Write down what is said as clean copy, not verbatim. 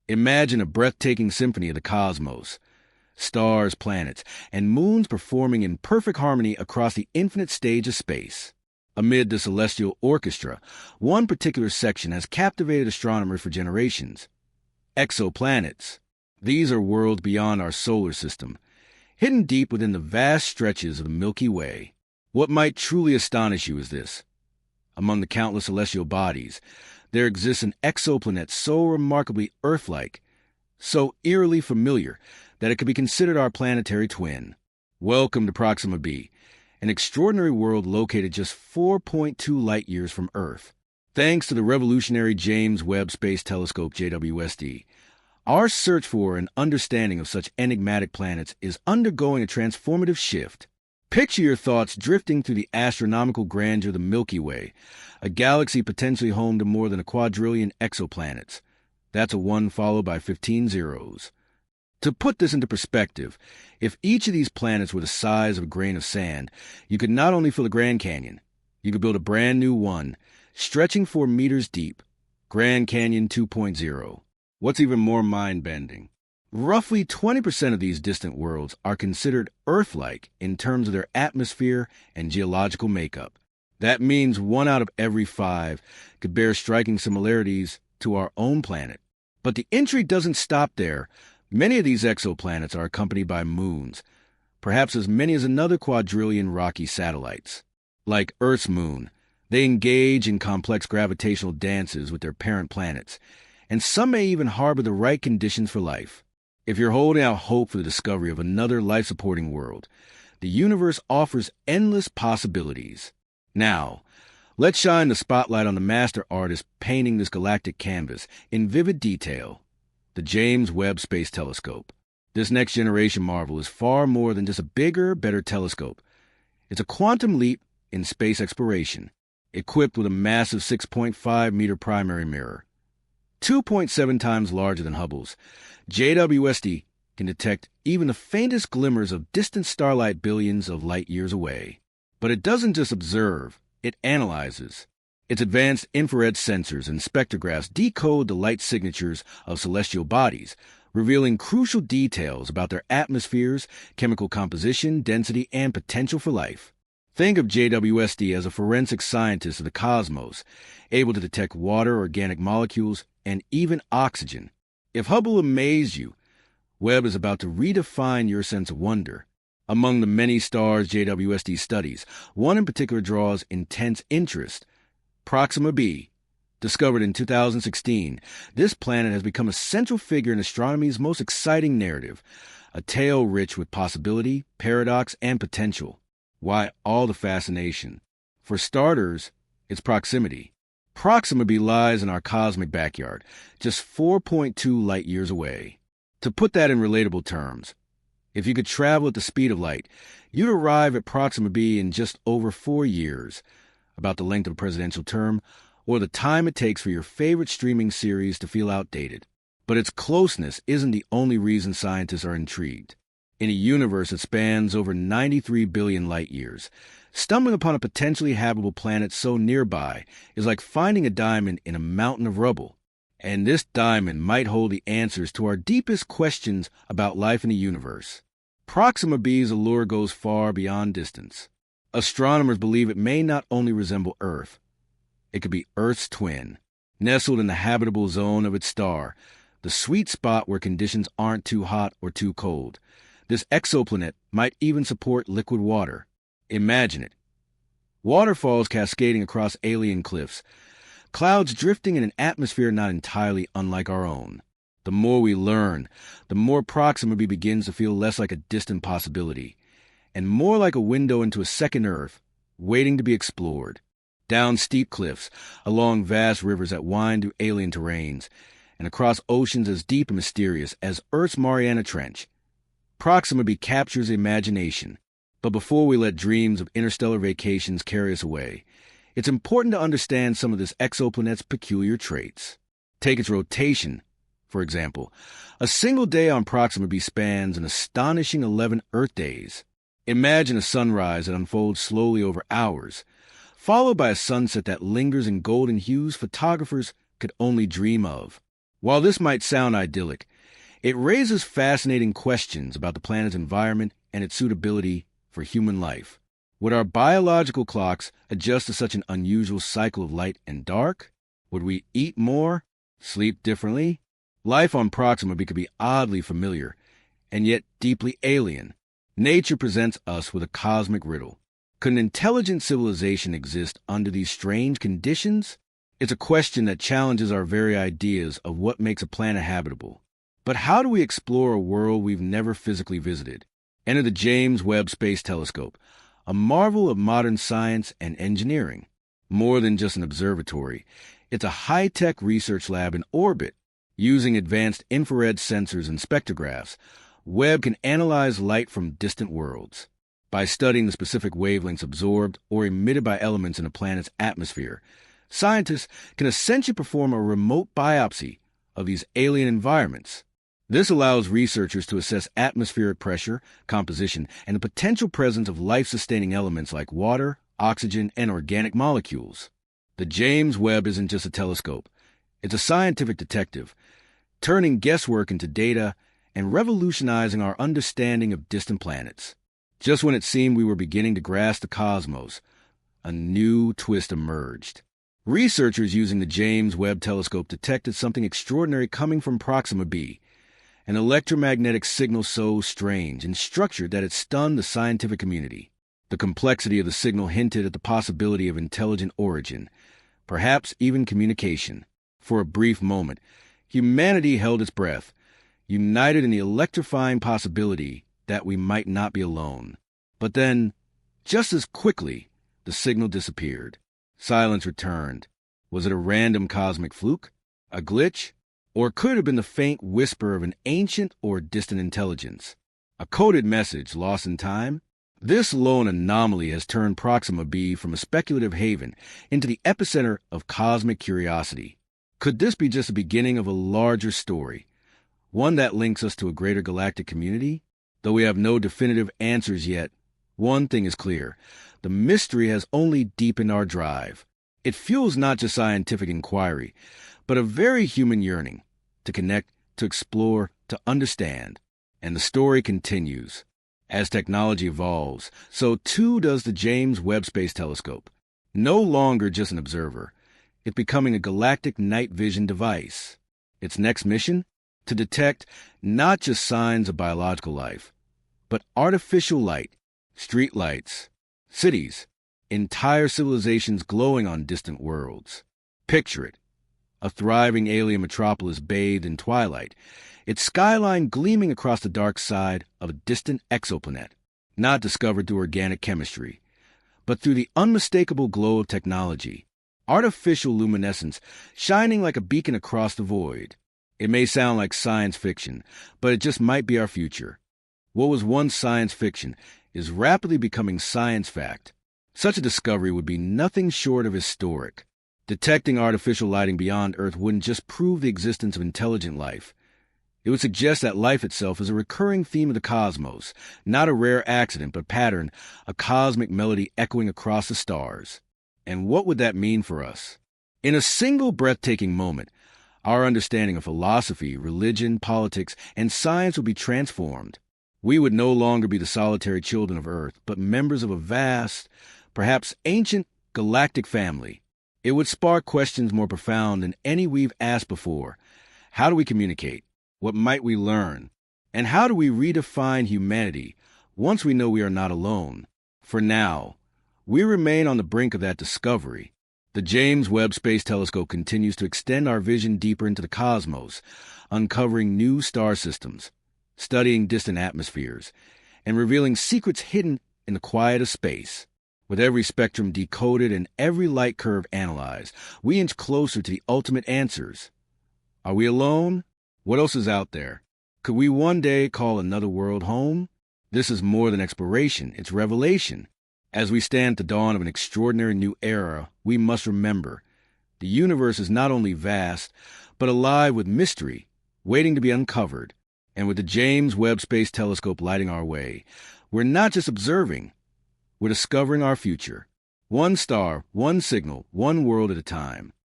Imagine a breathtaking symphony of the cosmos. Stars, planets, and moons performing in perfect harmony across the infinite stage of space. Amid the celestial orchestra, one particular section has captivated astronomers for generations. Exoplanets. These are worlds beyond our solar system, hidden deep within the vast stretches of the Milky Way. What might truly astonish you is this. Among the countless celestial bodies, there exists an exoplanet so remarkably Earth-like, so eerily familiar, that it could be considered our planetary twin. Welcome to Proxima B, an extraordinary world located just 4.2 light-years from Earth. Thanks to the revolutionary James Webb Space Telescope JWST, our search for an understanding of such enigmatic planets is undergoing a transformative shift. Picture your thoughts drifting through the astronomical grandeur of the Milky Way, a galaxy potentially home to more than a quadrillion exoplanets. That's a 1 followed by 15 zeros. To put this into perspective, if each of these planets were the size of a grain of sand, you could not only fill the Grand Canyon, you could build a brand new one, stretching 4 meters deep, Grand Canyon 2.0. What's even more mind-bending? Roughly 20% of these distant worlds are considered Earth-like in terms of their atmosphere and geological makeup. That means 1 out of every 5 could bear striking similarities to our own planet. But the intrigue doesn't stop there. Many of these exoplanets are accompanied by moons, perhaps as many as another quadrillion rocky satellites. Like Earth's moon, they engage in complex gravitational dances with their parent planets, and some may even harbor the right conditions for life. If you're holding out hope for the discovery of another life-supporting world, the universe offers endless possibilities. Now, let's shine the spotlight on the master artist painting this galactic canvas in vivid detail, the James Webb Space Telescope. This next-generation marvel is far more than just a bigger, better telescope. It's a quantum leap in space exploration, equipped with a massive 6.5-meter primary mirror. 2.7 times larger than Hubble's, JWST can detect even the faintest glimmers of distant starlight billions of light-years away. But it doesn't just observe, it analyzes. Its advanced infrared sensors and spectrographs decode the light signatures of celestial bodies, revealing crucial details about their atmospheres, chemical composition, density, and potential for life. Think of JWST as a forensic scientist of the cosmos, able to detect water, organic molecules, and even oxygen. If Hubble amazed you, Webb is about to redefine your sense of wonder. Among the many stars JWST studies, one in particular draws intense interest. Proxima B. Discovered in 2016, this planet has become a central figure in astronomy's most exciting narrative, a tale rich with possibility, paradox, and potential. Why all the fascination? For starters, its proximity. Proxima B lies in our cosmic backyard, just 4.2 light-years away. To put that in relatable terms, if you could travel at the speed of light, you'd arrive at Proxima B in just over 4 years, about the length of a presidential term, or the time it takes for your favorite streaming series to feel outdated. But its closeness isn't the only reason scientists are intrigued. In a universe that spans over 93 billion light-years, stumbling upon a potentially habitable planet so nearby is like finding a diamond in a mountain of rubble. And this diamond might hold the answers to our deepest questions about life in the universe. Proxima B's allure goes far beyond distance. Astronomers believe it may not only resemble Earth, it could be Earth's twin, nestled in the habitable zone of its star, the sweet spot where conditions aren't too hot or too cold. This exoplanet might even support liquid water. Imagine it. Waterfalls cascading across alien cliffs, clouds drifting in an atmosphere not entirely unlike our own. The more we learn, the more Proxima B begins to feel less like a distant possibility, and more like a window into a second Earth, waiting to be explored. Down steep cliffs, along vast rivers that wind through alien terrains, and across oceans as deep and mysterious as Earth's Mariana Trench, Proxima B captures the imagination. But before we let dreams of interstellar vacations carry us away, it's important to understand some of this exoplanet's peculiar traits. Take its rotation, for example. A single day on Proxima B spans an astonishing 11 Earth days. Imagine a sunrise that unfolds slowly over hours, followed by a sunset that lingers in golden hues photographers could only dream of. While this might sound idyllic, it raises fascinating questions about the planet's environment and its suitability for human life. Would our biological clocks adjust to such an unusual cycle of light and dark? Would we eat more? Sleep differently? Life on Proxima B could be oddly familiar, and yet deeply alien. Nature presents us with a cosmic riddle. Could an intelligent civilization exist under these strange conditions? It's a question that challenges our very ideas of what makes a planet habitable. But how do we explore a world we've never physically visited? Enter the James Webb Space Telescope, a marvel of modern science and engineering. More than just an observatory, it's a high-tech research lab in orbit. Using advanced infrared sensors and spectrographs, Webb can analyze light from distant worlds. By studying the specific wavelengths absorbed or emitted by elements in a planet's atmosphere, scientists can essentially perform a remote biopsy of these alien environments. This allows researchers to assess atmospheric pressure, composition, and the potential presence of life-sustaining elements like water, oxygen, and organic molecules. The James Webb isn't just a telescope. It's a scientific detective, turning guesswork into data and revolutionizing our understanding of distant planets. Just when it seemed we were beginning to grasp the cosmos, a new twist emerged. Researchers using the James Webb Telescope detected something extraordinary coming from Proxima B, an electromagnetic signal so strange and structured that it stunned the scientific community. The complexity of the signal hinted at the possibility of intelligent origin, perhaps even communication. For a brief moment, humanity held its breath, united in the electrifying possibility that we might not be alone. But then, just as quickly, the signal disappeared. Silence returned. Was it a random cosmic fluke? A glitch? Or could it have been the faint whisper of an ancient or distant intelligence? A coded message lost in time? This lone anomaly has turned Proxima B from a speculative haven into the epicenter of cosmic curiosity. Could this be just the beginning of a larger story, one that links us to a greater galactic community? Though we have no definitive answers yet, one thing is clear. The mystery has only deepened our drive. It fuels not just scientific inquiry, but a very human yearning to connect, to explore, to understand. And the story continues. As technology evolves, so too does the James Webb Space Telescope. No longer just an observer, it's becoming a galactic night vision device. Its next mission? To detect not just signs of biological life, but artificial light, street lights, cities, entire civilizations glowing on distant worlds. Picture it. A thriving alien metropolis bathed in twilight, its skyline gleaming across the dark side of a distant exoplanet, not discovered through organic chemistry, but through the unmistakable glow of technology, artificial luminescence shining like a beacon across the void. It may sound like science fiction, but it just might be our future. What was once science fiction is rapidly becoming science fact. Such a discovery would be nothing short of historic. Detecting artificial lighting beyond Earth wouldn't just prove the existence of intelligent life. It would suggest that life itself is a recurring theme of the cosmos, not a rare accident, but pattern, a cosmic melody echoing across the stars. And what would that mean for us? In a single breathtaking moment, our understanding of philosophy, religion, politics, and science would be transformed. We would no longer be the solitary children of Earth, but members of a vast, perhaps ancient, galactic family. It would spark questions more profound than any we've asked before. How do we communicate? What might we learn? And how do we redefine humanity once we know we are not alone? For now, we remain on the brink of that discovery. The James Webb Space Telescope continues to extend our vision deeper into the cosmos, uncovering new star systems, studying distant atmospheres, and revealing secrets hidden in the quiet of space. With every spectrum decoded and every light curve analyzed, we inch closer to the ultimate answers. Are we alone? What else is out there? Could we one day call another world home? This is more than exploration, it's revelation. As we stand at the dawn of an extraordinary new era, we must remember, the universe is not only vast, but alive with mystery, waiting to be uncovered. And with the James Webb Space Telescope lighting our way, we're not just observing, we're discovering our future. One star, one signal, one world at a time.